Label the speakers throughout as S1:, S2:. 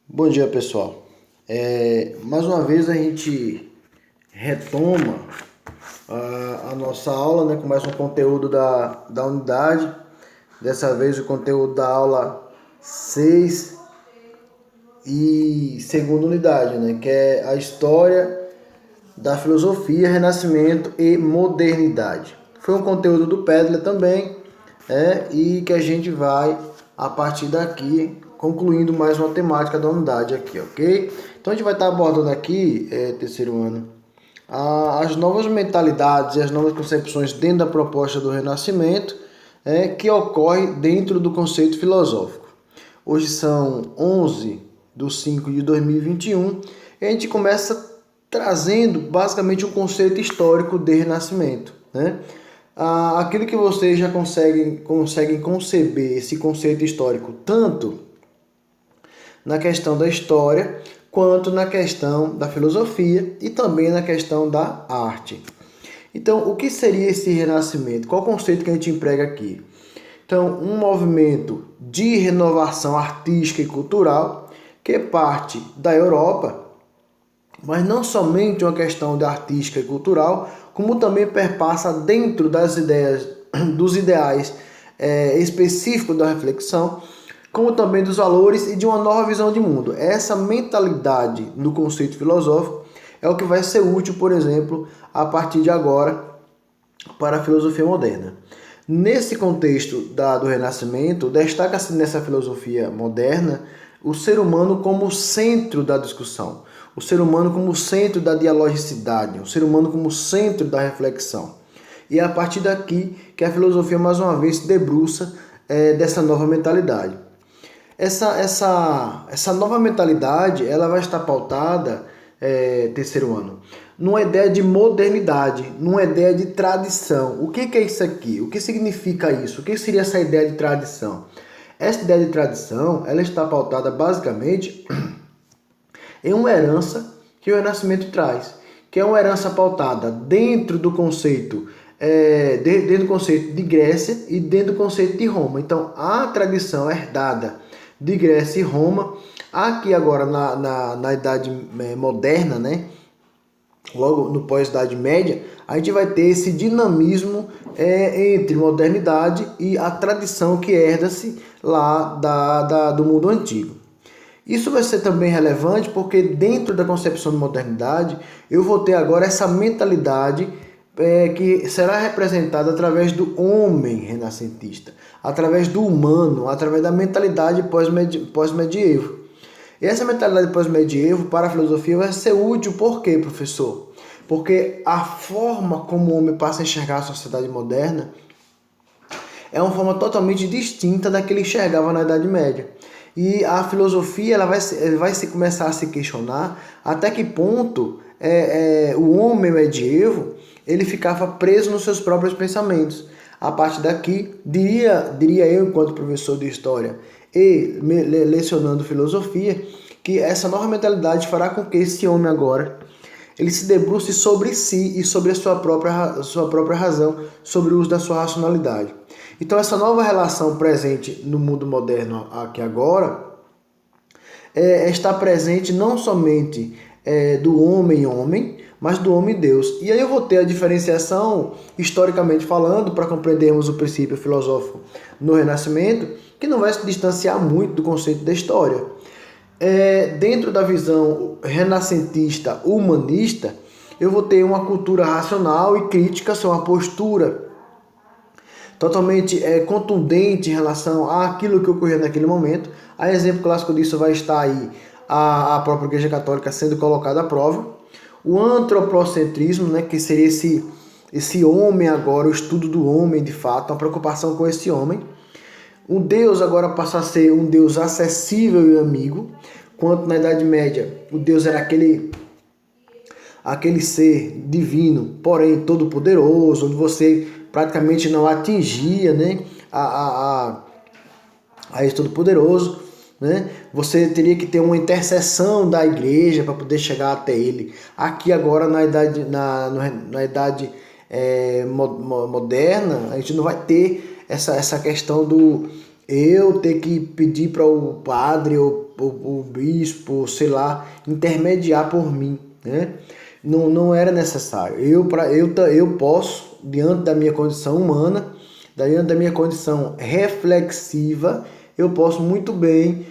S1: Bom dia, pessoal. Mais uma vez a gente retoma a nossa aula, né, com mais um conteúdo da unidade. Dessa vez o conteúdo da aula 6 e segunda unidade, né, que é a história da filosofia, renascimento e modernidade. Foi um conteúdo do Pedler também, e que a gente vai, a partir daqui, concluindo mais uma temática da unidade aqui, ok? Então a gente vai estar abordando aqui, terceiro ano, as novas mentalidades e as novas concepções dentro da proposta do Renascimento, que ocorre dentro do conceito filosófico. Hoje são 11/5/2021 e a gente começa trazendo basicamente um conceito histórico de renascimento, né? Aquilo que vocês já conseguem conceber esse conceito histórico tanto na questão da história quanto na questão da filosofia e também na questão da arte. Então, o que seria esse renascimento? Qual o conceito que a gente emprega aqui? Então, um movimento de renovação artística e cultural que parte da Europa, mas não somente uma questão de artística e cultural, como também perpassa dentro das ideias, dos ideais específicos da reflexão, como também dos valores e de uma nova visão de mundo. Essa mentalidade no conceito filosófico é o que vai ser útil, por exemplo, a partir de agora, para a filosofia moderna. Nesse contexto do Renascimento, destaca-se nessa filosofia moderna o ser humano como centro da discussão, o ser humano como centro da dialogicidade, o ser humano como centro da reflexão. E é a partir daqui que a filosofia, mais uma vez, se debruça dessa nova mentalidade. Essa nova mentalidade ela vai estar pautada, terceiro ano, numa ideia de modernidade, numa ideia de tradição. O que é isso aqui? O que significa isso? O que seria essa ideia de tradição? Essa ideia de tradição ela está pautada basicamente em uma herança que o Renascimento traz, que é uma herança pautada dentro do conceito dentro do conceito de Grécia e dentro do conceito de Roma. Então, a tradição herdada de Grécia e Roma, aqui agora na Idade Moderna, né? Logo no pós-Idade Média, a gente vai ter esse dinamismo entre modernidade e a tradição que herda-se lá do mundo antigo. Isso vai ser também relevante porque dentro da concepção de modernidade eu vou ter agora essa mentalidade que será representada através do homem renascentista, através do humano, através da mentalidade pós-medievo. E essa mentalidade pós-medievo para a filosofia vai ser útil por quê, professor? Porque a forma como o homem passa a enxergar a sociedade moderna é uma forma totalmente distinta da que ele enxergava na Idade Média. E a filosofia ela vai se começar a se questionar até que ponto o homem medievo ele ficava preso nos seus próprios pensamentos. A partir daqui, diria eu, enquanto professor de história e lecionando filosofia, que essa nova mentalidade fará com que esse homem agora ele se debruce sobre si e sobre a sua própria razão, sobre o uso da sua racionalidade. Então essa nova relação presente no mundo moderno aqui agora está presente não somente do homem, mas do homem-deus. E aí eu vou ter a diferenciação, historicamente falando, para compreendermos o princípio filosófico no Renascimento, que não vai se distanciar muito do conceito da história. Dentro da visão renascentista humanista, eu vou ter uma cultura racional e crítica, uma postura totalmente contundente em relação àquilo que ocorreu naquele momento. A exemplo clássico disso vai estar aí a própria Igreja Católica sendo colocada à prova. O antropocentrismo, né, que seria esse homem agora, o estudo do homem de fato, a preocupação com esse homem. O Deus agora passa a ser um Deus acessível e amigo, quanto na Idade Média o Deus era aquele ser divino, porém todo-poderoso, onde você praticamente não atingia, né, a esse todo-poderoso, né? Você teria que ter uma intercessão da igreja para poder chegar até ele. Aqui agora na idade moderna, a gente não vai ter essa questão do eu ter que pedir para o padre ou o bispo, sei lá, intermediar por mim, né? Não era necessário. Eu posso, diante da minha condição humana, diante da minha condição reflexiva, eu posso muito bem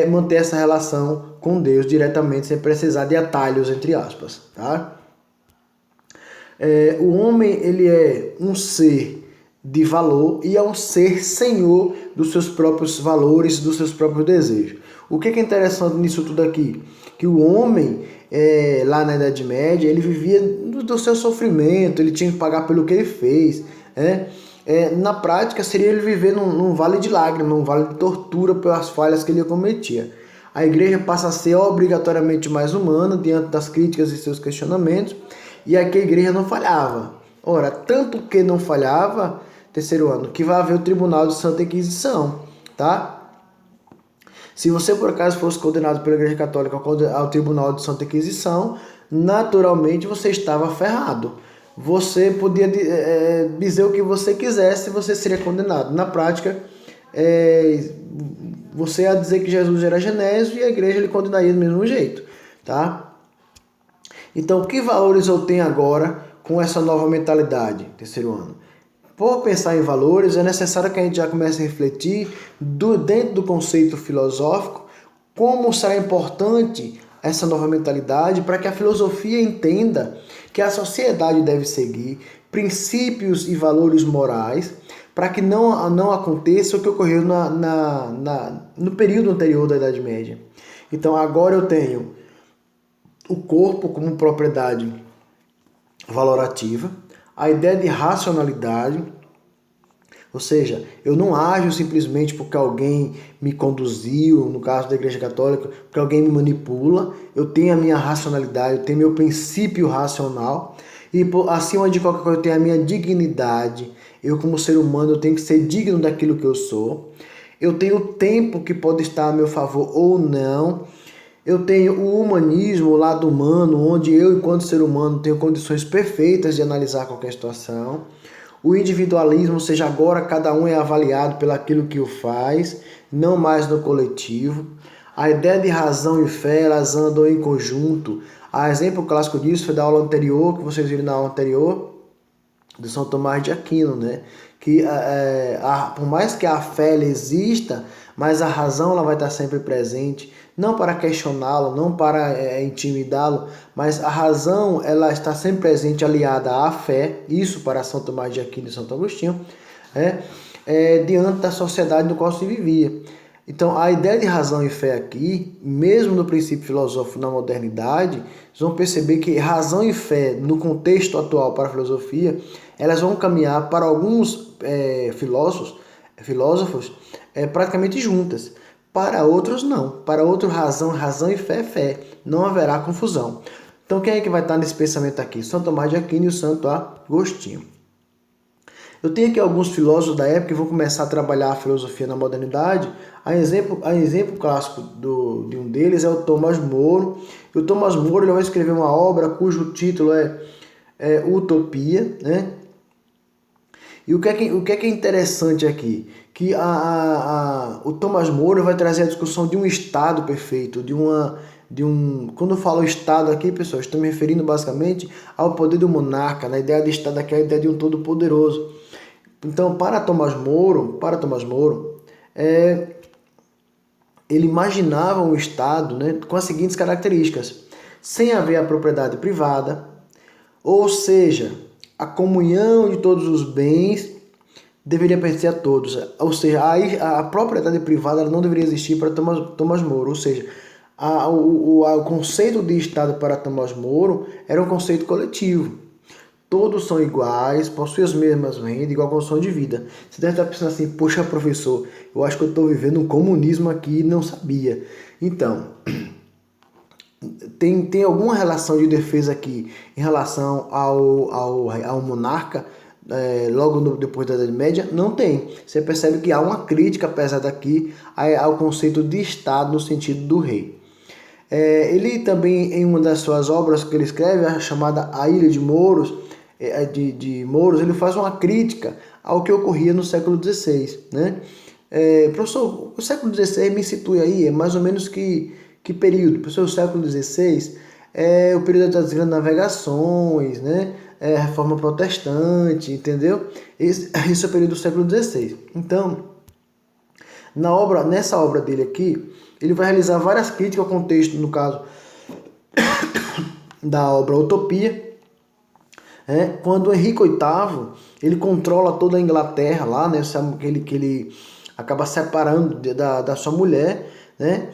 S1: manter essa relação com Deus diretamente, sem precisar de atalhos, entre aspas, tá? O homem, ele é um ser de valor e é um ser senhor dos seus próprios valores, dos seus próprios desejos. O que é interessante nisso tudo aqui? Que o homem, lá na Idade Média, ele vivia do seu sofrimento, ele tinha que pagar pelo que ele fez, né? Na prática, seria ele viver num vale de lágrimas, num vale de tortura pelas falhas que ele cometia. A igreja passa a ser obrigatoriamente mais humana diante das críticas e seus questionamentos, e aqui a igreja não falhava. Ora, tanto que não falhava, terceiro ano, que vai haver o Tribunal de Santa Inquisição, tá? Se você por acaso fosse condenado pela Igreja Católica ao Tribunal de Santa Inquisição, naturalmente você estava ferrado. Você podia dizer o que você quisesse, você seria condenado. Na prática, você ia dizer que Jesus era Genésio e a igreja lhe condenaria do mesmo jeito, tá? Então, que valores eu tenho agora com essa nova mentalidade, terceiro ano? Por pensar em valores, é necessário que a gente já comece a refletir dentro do conceito filosófico como será importante essa nova mentalidade para que a filosofia entenda que a sociedade deve seguir princípios e valores morais para que não aconteça o que ocorreu no período anterior da Idade Média. Então agora eu tenho o corpo como propriedade valorativa, a ideia de racionalidade, ou seja, eu não ajo simplesmente porque alguém me conduziu, no caso da Igreja Católica, porque alguém me manipula, eu tenho a minha racionalidade, eu tenho meu princípio racional, e acima de qualquer coisa eu tenho a minha dignidade, eu como ser humano eu tenho que ser digno daquilo que eu sou, eu tenho o tempo que pode estar a meu favor ou não, eu tenho o humanismo, o lado humano, onde eu, enquanto ser humano, tenho condições perfeitas de analisar qualquer situação. O individualismo, ou seja, agora cada um é avaliado pelaquilo que o faz, não mais no coletivo. A ideia de razão e fé, elas andam em conjunto. A exemplo clássico disso foi da aula anterior, que vocês viram na aula anterior, de São Tomás de Aquino, né? Que por mais que a fé ela exista, mas a razão ela vai estar sempre presente, não para questioná-lo, não para intimidá-lo, mas a razão ela está sempre presente, aliada à fé, isso para São Tomás de Aquino e Santo Agostinho, diante da sociedade no qual se vivia. Então, a ideia de razão e fé aqui, mesmo no princípio filosófico na modernidade, vocês vão perceber que razão e fé, no contexto atual para a filosofia, elas vão caminhar para alguns filósofos praticamente juntas. Para outros, não. Para outros, razão e fé é fé. Não haverá confusão. Então, quem é que vai estar nesse pensamento aqui? São Tomás de Aquino e o Santo Agostinho. Eu tenho aqui alguns filósofos da época que vão começar a trabalhar a filosofia na modernidade. A exemplo clássico de um deles é o Thomas More. E o Thomas More ele vai escrever uma obra cujo título é Utopia, né? E o que é interessante aqui? Que o Thomas More vai trazer a discussão de um Estado perfeito, quando eu falo Estado aqui, pessoal, estou me referindo basicamente ao poder do monarca, na ideia de Estado aqui, a ideia de um todo-poderoso. Então, para Thomas More, ele imaginava um Estado, né, com as seguintes características: sem haver a propriedade privada, ou seja, a comunhão de todos os bens deveria pertencer a todos, ou seja, a propriedade privada ela não deveria existir para Thomas More, ou seja, o conceito de Estado para Thomas More era um conceito coletivo. Todos são iguais, possuem as mesmas rendas, igual condição de vida. Você deve estar pensando assim, poxa professor, eu acho que eu estou vivendo um comunismo aqui e não sabia. Então, tem alguma relação de defesa aqui em relação ao monarca, logo depois da Idade Média? Não tem. Você percebe que há uma crítica pesada aqui ao conceito de Estado no sentido do rei. Ele também, em uma das suas obras que ele escreve, a chamada A Ilha de Mouros, ele faz uma crítica ao que ocorria no século XVI, né? Professor, o século XVI me situe aí, é mais ou menos que período? Professor, o século XVI é o período das grandes navegações, né? É a reforma protestante, entendeu? Esse é o período do século XVI. Então, nessa obra dele aqui, ele vai realizar várias críticas ao contexto, no caso da obra Utopia, quando Henrique VIII ele controla toda a Inglaterra lá, né? Que ele acaba separando da sua mulher, né?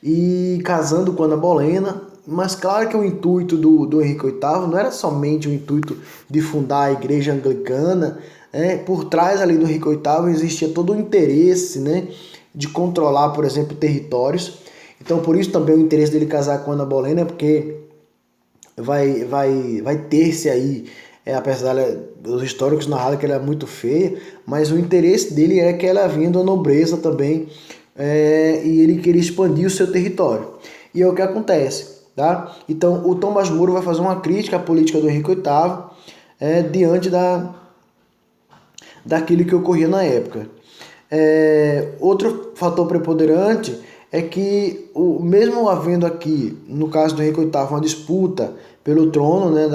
S1: E casando com Ana Bolena. Mas claro que o intuito do Henrique VIII não era somente o intuito de fundar a igreja anglicana, né? Por trás ali do Henrique VIII existia todo o interesse, né? De controlar, por exemplo, territórios. Então por isso também o interesse dele casar com Ana Bolena, porque vai ter-se aí, apesar dos históricos narraram que ela é muito feia, mas o interesse dele é que ela vinha da nobreza também, e ele queria expandir o seu território. E é o que acontece, tá? Então o Thomas More vai fazer uma crítica à política do Henrique VIII, diante daquilo que ocorria na época. Outro fator preponderante é que, mesmo havendo aqui, no caso do Henrique VIII, uma disputa pelo trono, né,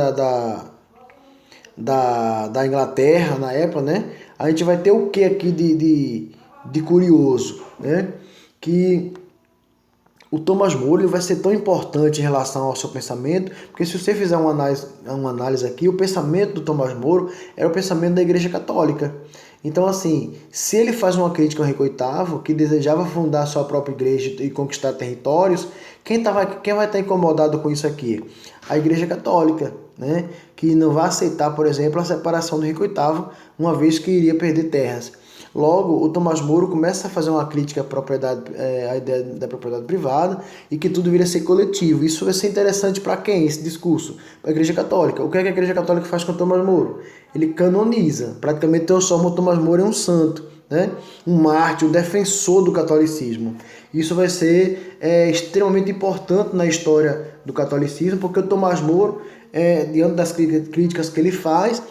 S1: da Inglaterra na época, né, a gente vai ter o que aqui de curioso, né, que o Thomas More vai ser tão importante em relação ao seu pensamento, porque se você fizer uma análise aqui, o pensamento do Thomas More era o pensamento da Igreja Católica. Então, assim, se ele faz uma crítica ao Henrique VIII, que desejava fundar sua própria igreja e conquistar territórios, quem vai estar incomodado com isso aqui? A Igreja Católica, né? Que não vai aceitar, por exemplo, a separação do Henrique VIII, uma vez que iria perder terras. Logo, o Thomas More começa a fazer uma crítica à ideia da propriedade privada e que tudo viria a ser coletivo. Isso vai ser interessante para quem, esse discurso? Para a Igreja Católica. O que é que a Igreja Católica faz com o Thomas More? Ele canoniza, praticamente transforma o Thomas More em um santo, né? Um mártir, um defensor do catolicismo. Isso vai ser extremamente importante na história do catolicismo, porque o Thomas More, diante das críticas que ele faz,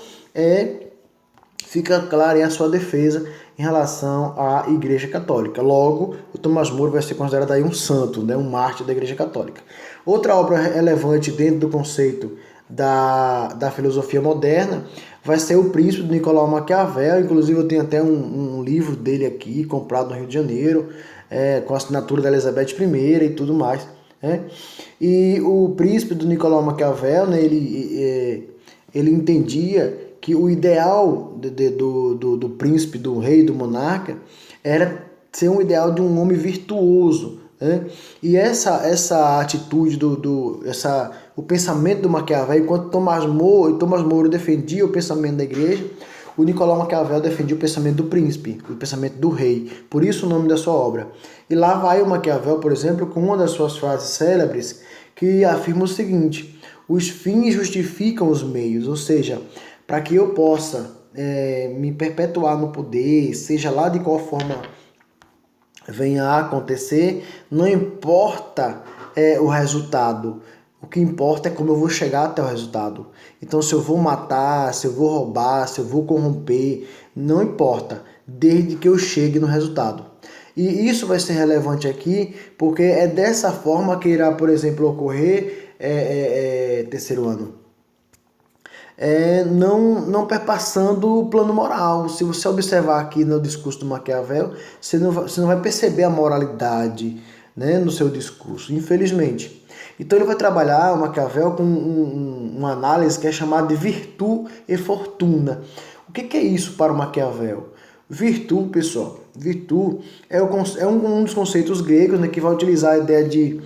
S1: fica clara a sua defesa em relação à Igreja Católica. Logo, o Thomas More vai ser considerado aí um santo, né? Um mártir da Igreja Católica. Outra obra relevante dentro do conceito da filosofia moderna vai ser O Príncipe, de Nicolau Maquiavel. Inclusive eu tenho até um livro dele aqui, comprado no Rio de Janeiro, com a assinatura da Elizabeth I e tudo mais. E o Príncipe, do Nicolau Maquiavel, né, ele entendia que o ideal do príncipe, do rei, do monarca, era ser um ideal de um homem virtuoso, né? E essa atitude, o pensamento do Maquiavel, enquanto Thomas More defendia o pensamento da igreja, o Nicolau Maquiavel defendia o pensamento do príncipe, o pensamento do rei. Por isso o nome da sua obra. E lá vai o Maquiavel, por exemplo, com uma das suas frases célebres, que afirma o seguinte: os fins justificam os meios, ou seja, para que eu possa me perpetuar no poder, seja lá de qual forma venha a acontecer, não importa o resultado. O que importa é como eu vou chegar até o resultado. Então, se eu vou matar, se eu vou roubar, se eu vou corromper, não importa, desde que eu chegue no resultado. E isso vai ser relevante aqui, porque é dessa forma que irá, por exemplo, ocorrer terceiro ano. Não perpassando o plano moral. Se você observar aqui no discurso do Maquiavel, você não vai perceber a moralidade, né, no seu discurso, infelizmente. Então ele vai trabalhar, o Maquiavel, com uma análise que é chamada de virtude e fortuna. O que é isso para o Maquiavel? Virtude, pessoal, virtude é um dos conceitos gregos, né, que vai utilizar a ideia de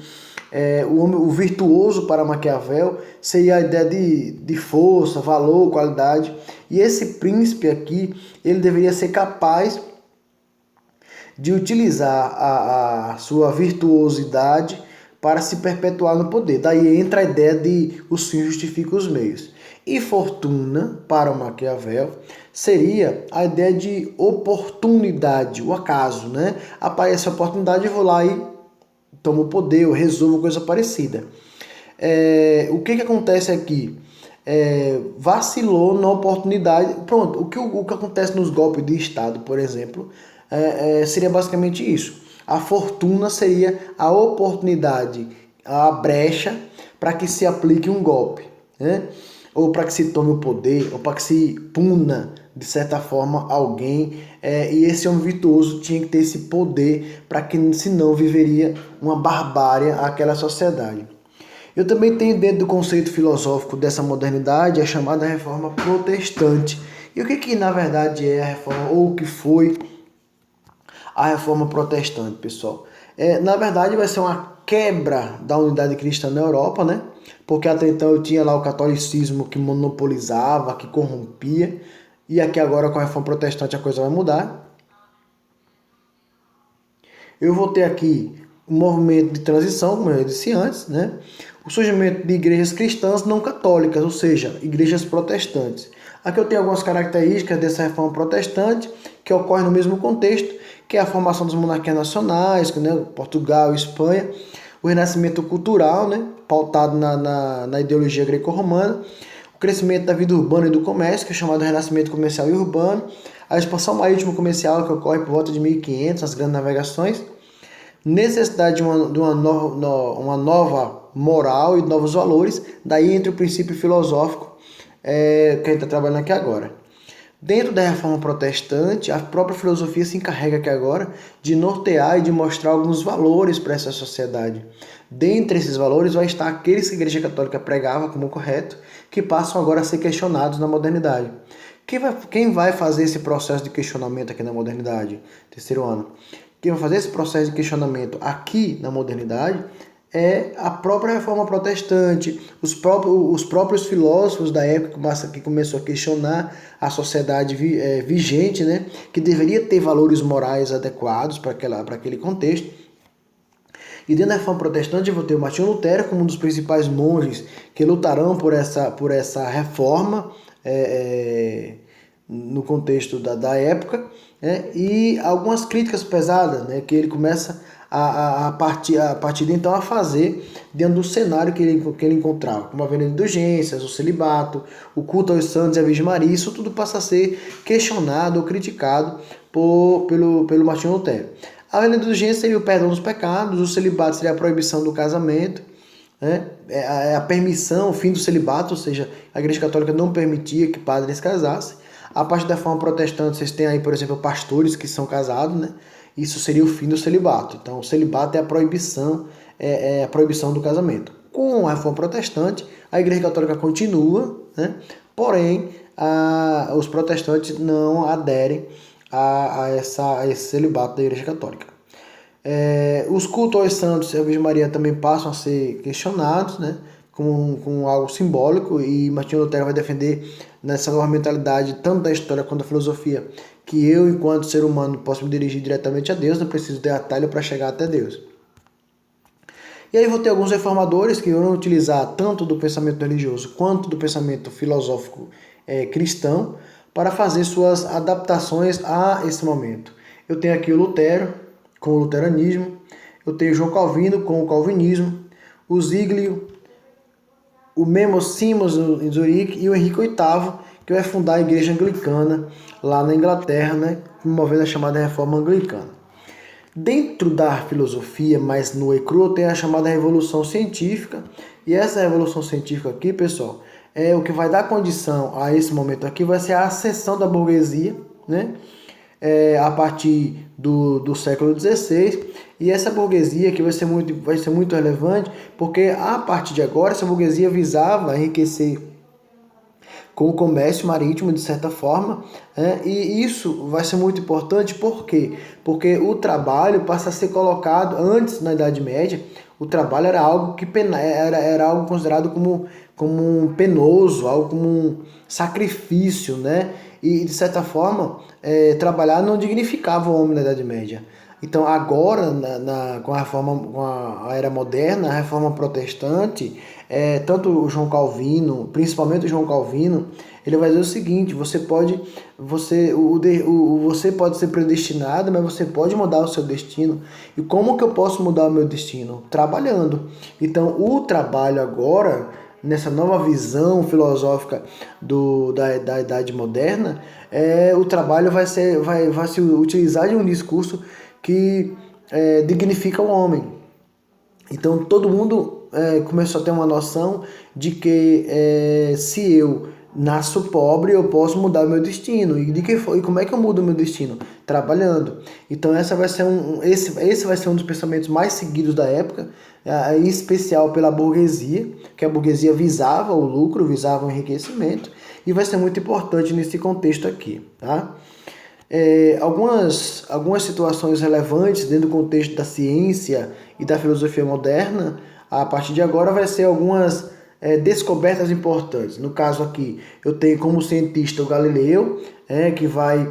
S1: o virtuoso para Maquiavel seria a ideia de força, valor, qualidade. E esse príncipe aqui, ele deveria ser capaz de utilizar a sua virtuosidade para se perpetuar no poder. Daí entra a ideia de os fins justificam os meios. E fortuna, para o Maquiavel, seria a ideia de oportunidade, o acaso, né? Aparece a oportunidade, eu vou lá e tomo o poder, eu resolvo coisa parecida. O que acontece aqui? Vacilou na oportunidade. Pronto, o que acontece nos golpes de Estado, por exemplo, seria basicamente isso. A fortuna seria a oportunidade, a brecha para que se aplique um golpe, né? Ou para que se tome o poder, ou para que se puna, de certa forma, alguém. E esse homem virtuoso tinha que ter esse poder para que, senão, viveria uma barbárie aquela sociedade. Eu também tenho dentro do conceito filosófico dessa modernidade a chamada reforma protestante. E o que na verdade é a reforma, ou o que foi a reforma protestante, pessoal? Na verdade vai ser uma quebra da unidade cristã na Europa, né? Porque até então eu tinha lá o catolicismo que monopolizava, que corrompia, e aqui agora com a reforma protestante a coisa vai mudar. Eu vou ter aqui um movimento de transição, como eu disse antes, né? O surgimento de igrejas cristãs não católicas, ou seja, igrejas protestantes. Aqui eu tenho algumas características dessa reforma protestante que ocorre no mesmo contexto, que é a formação das monarquias nacionais, né? Portugal e Espanha, o renascimento cultural, né? Pautado na ideologia greco-romana, o crescimento da vida urbana e do comércio, que é chamado renascimento comercial e urbano, a expansão marítimo-comercial que ocorre por volta de 1500, as grandes navegações, necessidade de uma nova moral e novos valores, daí entre o princípio filosófico que a gente está trabalhando aqui agora. Dentro da reforma protestante, a própria filosofia se encarrega aqui agora de nortear e de mostrar alguns valores para essa sociedade. Dentre esses valores vai estar aqueles que a Igreja Católica pregava como correto, que passam agora a ser questionados na modernidade. Quem vai fazer esse processo de questionamento aqui na modernidade? Terceiro ano. Quem vai fazer esse processo de questionamento aqui na modernidade é a própria reforma protestante, os próprios filósofos da época que começou a questionar a sociedade vigente, né, que deveria ter valores morais adequados para aquele contexto. E dentro da reforma protestante eu vou ter o Martinho Lutero como um dos principais monges que lutarão por essa reforma no contexto da época, né, e algumas críticas pesadas, né, que ele começa a partir de então a fazer dentro do cenário que ele encontrava, como a venda de indulgências, o celibato, o culto aos santos e à Virgem Maria. Isso tudo passa a ser questionado ou criticado pelo Martinho Lutero. A venda de indulgência seria o perdão dos pecados, o celibato seria a proibição do casamento, né? A permissão, o fim do celibato, ou seja, a Igreja Católica não permitia que padres casassem. A partir da reforma protestante, vocês têm aí, por exemplo, pastores que são casados, né? Isso seria o fim do celibato. Então, o celibato é a proibição do casamento. Com a reforma protestante, a Igreja Católica continua, né? Porém, os protestantes não aderem a esse celibato da Igreja Católica. Os cultos aos santos e a Virgem Maria também passam a ser questionados, né? Com algo simbólico, e Martinho Lutero vai defender nessa nova mentalidade, tanto da história quanto da filosofia, que eu, enquanto ser humano, posso me dirigir diretamente a Deus, não preciso ter atalho para chegar até Deus. E aí vou ter alguns reformadores que vão utilizar tanto do pensamento religioso quanto do pensamento filosófico cristão para fazer suas adaptações a esse momento. Eu tenho aqui o Lutero com o luteranismo, eu tenho João Calvino com o calvinismo, o Ziglio, o Memo Simons em Zurique e o Henrique VIII, que vai fundar a Igreja Anglicana lá na Inglaterra, né, promovendo a chamada Reforma Anglicana. Dentro da filosofia, mais nua e crua, tem a chamada Revolução Científica, e essa Revolução Científica aqui, pessoal, o que vai dar condição a esse momento aqui vai ser a ascensão da burguesia, né, a partir do século XVI, e essa burguesia que vai ser muito relevante, porque a partir de agora essa burguesia visava enriquecer com o comércio marítimo, de certa forma, e isso vai ser muito importante. Por quê? Porque o trabalho passa a ser colocado, antes, na Idade Média, o trabalho era algo era algo considerado como um penoso, algo como um sacrifício, né? E, de certa forma, trabalhar não dignificava o homem na Idade Média. Então, agora, com a era moderna, a reforma protestante, tanto o João Calvino, principalmente o João Calvino, ele vai dizer o seguinte: você pode ser predestinado, mas você pode mudar o seu destino. E como que eu posso mudar o meu destino? Trabalhando. Então, o trabalho agora, nessa nova visão filosófica da Idade Moderna, o trabalho vai se utilizar de um discurso que dignifica o homem. Então todo mundo começou a ter uma noção de que se eu nasço pobre, eu posso mudar meu destino. E como é que eu mudo meu destino? Trabalhando. Então esse vai ser um dos pensamentos mais seguidos da época, em especial pela burguesia, que a burguesia visava o lucro, visava o enriquecimento, e vai ser muito importante nesse contexto aqui, tá? Algumas situações relevantes dentro do contexto da ciência e da filosofia moderna, a partir de agora vai ser algumas descobertas importantes. No caso aqui, eu tenho como cientista o Galileu, que vai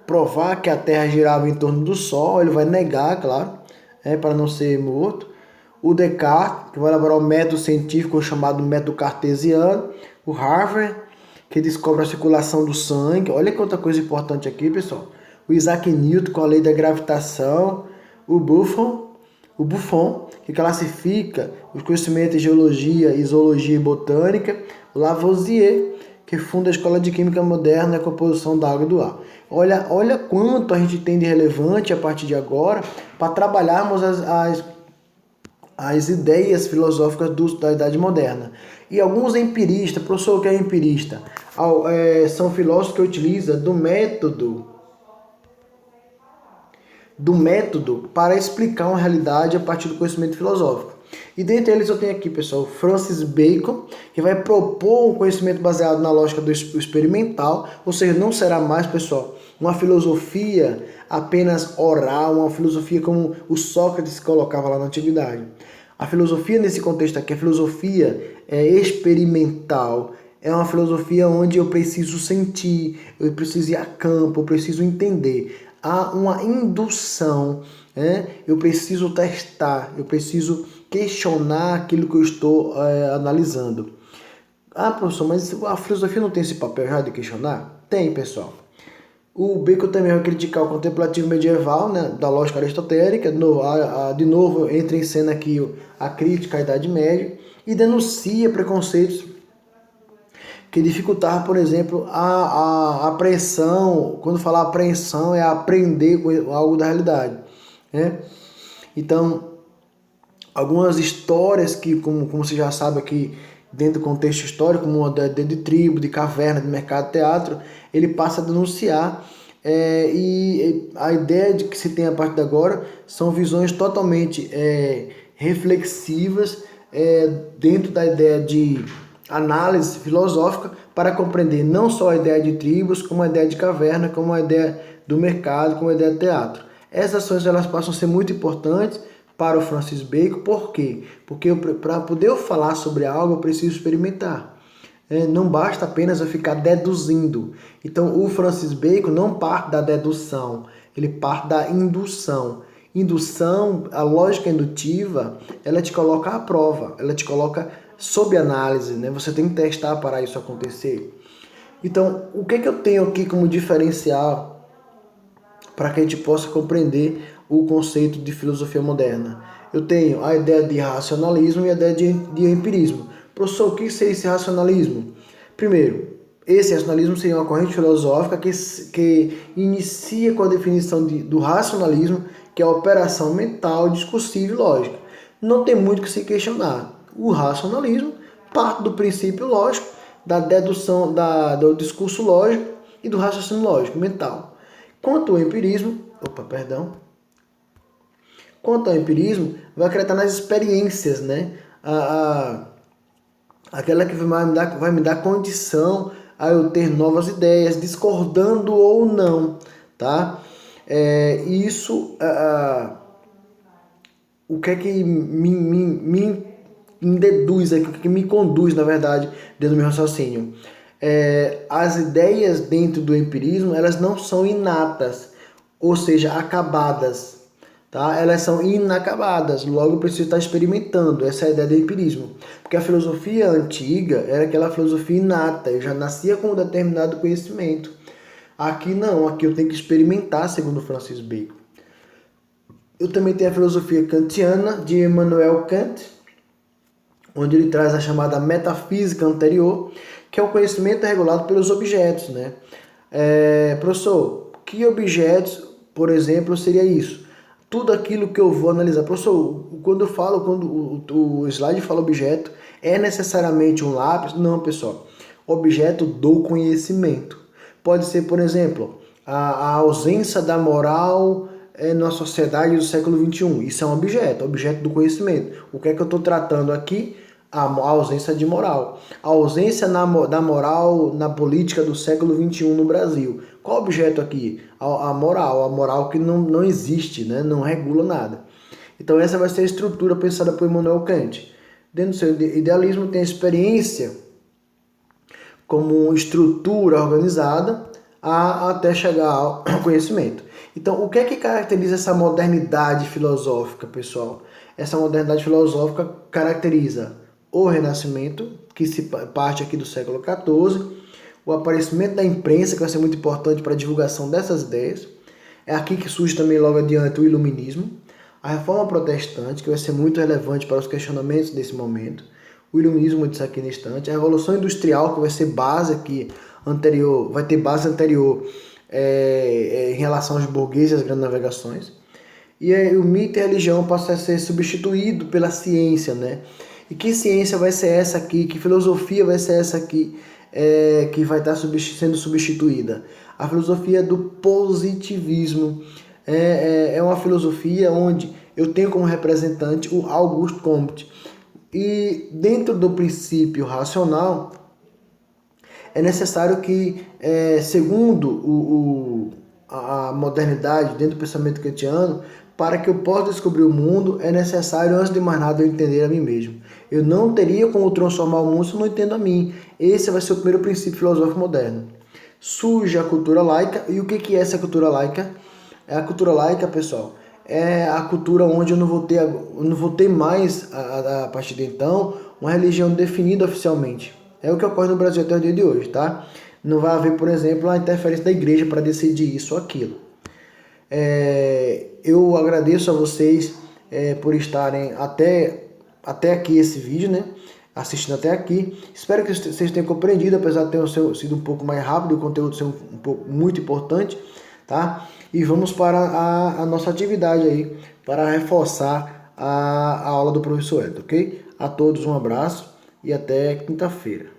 S1: provar que a Terra girava em torno do Sol, ele vai negar, claro, para não ser morto. O Descartes, que vai elaborar um método científico chamado método cartesiano. O Harvard, que descobre a circulação do sangue. Olha que outra coisa importante aqui, pessoal. O Isaac Newton com a lei da gravitação. O Buffon, que classifica os conhecimentos de geologia, zoologia e botânica. O Lavoisier, que funda a Escola de Química Moderna e a composição da água e do ar. Olha quanto a gente tem de relevante a partir de agora para trabalharmos as ideias filosóficas da Idade Moderna. E alguns empiristas, professor, o que é empirista? São filósofos que utilizam do método para explicar uma realidade a partir do conhecimento filosófico. E dentre eles eu tenho aqui, pessoal, Francis Bacon, que vai propor um conhecimento baseado na lógica do experimental, ou seja, não será mais, pessoal, uma filosofia apenas oral, uma filosofia como o Sócrates colocava lá na antiguidade. A filosofia nesse contexto aqui, a filosofia experimental, é uma filosofia onde eu preciso sentir, eu preciso ir a campo, eu preciso entender. Há uma indução, eu preciso testar, eu preciso questionar aquilo que eu estou analisando. Ah, professor, mas a filosofia não tem esse papel já de questionar? Tem, pessoal. O Bacon também vai criticar o contemplativo medieval, né, da lógica aristotélica. De novo entra em cena aqui a crítica à Idade Média e denuncia preconceitos que dificultavam, por exemplo, a apreensão. Quando falar apreensão, é aprender algo da realidade, né? Então, algumas histórias que, como você já sabe aqui, dentro do contexto histórico, como de tribo, de caverna, de mercado, teatro, ele passa a denunciar, e a ideia de que se tem a partir de agora são visões totalmente reflexivas, dentro da ideia de análise filosófica, para compreender não só a ideia de tribos, como a ideia de caverna, como a ideia do mercado, como a ideia de teatro. Essas ações elas passam a ser muito importantes para o Francis Bacon. Por quê? Porque para poder eu falar sobre algo, eu preciso experimentar. Não basta apenas eu ficar deduzindo. Então, o Francis Bacon não parte da dedução, ele parte da indução. Indução, a lógica indutiva, ela te coloca à prova, ela te coloca sob análise, né? Você tem que testar para isso acontecer. Então, o que eu tenho aqui como diferencial para que a gente possa compreender o conceito de filosofia moderna? Eu tenho a ideia de racionalismo e a ideia de empirismo. Professor, o que seria esse racionalismo? Primeiro, esse racionalismo seria uma corrente filosófica que inicia com a definição do racionalismo, que é a operação mental, discursiva e lógica. Não tem muito que se questionar. O racionalismo parte do princípio lógico, da dedução, do discurso lógico e do raciocínio lógico, mental. Quanto ao empirismo, vai acreditar nas experiências, né? Aquela que vai me dar condição a eu ter novas ideias, discordando ou não, tá? O que é que me deduz aqui, o que me conduz, na verdade, dentro do meu raciocínio? As ideias dentro do empirismo, elas não são inatas, ou seja, acabadas, tá? Elas são inacabadas, logo eu preciso estar experimentando. Essa é a ideia do empirismo. Porque a filosofia antiga era aquela filosofia inata, eu já nascia com um determinado conhecimento. Aqui não, aqui eu tenho que experimentar, segundo Francis Bacon. Eu também tenho a filosofia kantiana, de Immanuel Kant, onde ele traz a chamada metafísica anterior, que é o conhecimento regulado pelos objetos, né? Professor, que objetos, por exemplo, seria isso? Tudo aquilo que eu vou analisar. Professor, quando o slide fala objeto, é necessariamente um lápis? Não, pessoal. Objeto do conhecimento. Pode ser, por exemplo, a ausência da moral na sociedade do século XXI. Isso é um objeto do conhecimento. O que é que eu estou tratando aqui? A ausência de moral. A ausência da moral na política do século XXI no Brasil. Qual objeto aqui? A moral que não existe, né? Não regula nada. Então essa vai ser a estrutura pensada por Immanuel Kant. Dentro do seu idealismo tem a experiência como estrutura organizada até chegar ao conhecimento. Então, o que é que caracteriza essa modernidade filosófica, pessoal? Essa modernidade filosófica caracteriza o Renascimento, que se parte aqui do século XIV, o aparecimento da imprensa, que vai ser muito importante para a divulgação dessas ideias. É aqui que surge também logo adiante o Iluminismo, a Reforma Protestante, que vai ser muito relevante para os questionamentos desse momento, o Iluminismo disse aqui no instante, a Revolução Industrial, que vai ser base aqui anterior, vai ter base anterior em relação aos burgueses e às grandes navegações. E aí, o mito e a religião passa a ser substituído pela ciência, né? E que ciência vai ser essa aqui? Que filosofia vai ser essa aqui que vai estar sendo substituída? A filosofia do positivismo. É uma filosofia onde eu tenho como representante o Auguste Comte. E dentro do princípio racional, é necessário que, segundo a modernidade, dentro do pensamento kantiano, para que eu possa descobrir o mundo, é necessário, antes de mais nada, eu entender a mim mesmo. Eu não teria como transformar o mundo se eu não entendo a mim. Esse vai ser o primeiro princípio filosófico moderno. Surge a cultura laica. E o que é essa cultura laica? A cultura laica, pessoal, é a cultura onde eu não vou ter mais, a partir de então, uma religião definida oficialmente. É o que ocorre no Brasil até o dia de hoje, tá? Não vai haver, por exemplo, a interferência da igreja para decidir isso ou aquilo. Eu agradeço a vocês por estarem até aqui esse vídeo, né? Assistindo até aqui. Espero que vocês tenham compreendido, apesar de ter sido um pouco mais rápido, o conteúdo ser um pouco muito importante, tá? E vamos para a nossa atividade aí, para reforçar a aula do professor Ed, ok? A todos um abraço e até quinta-feira.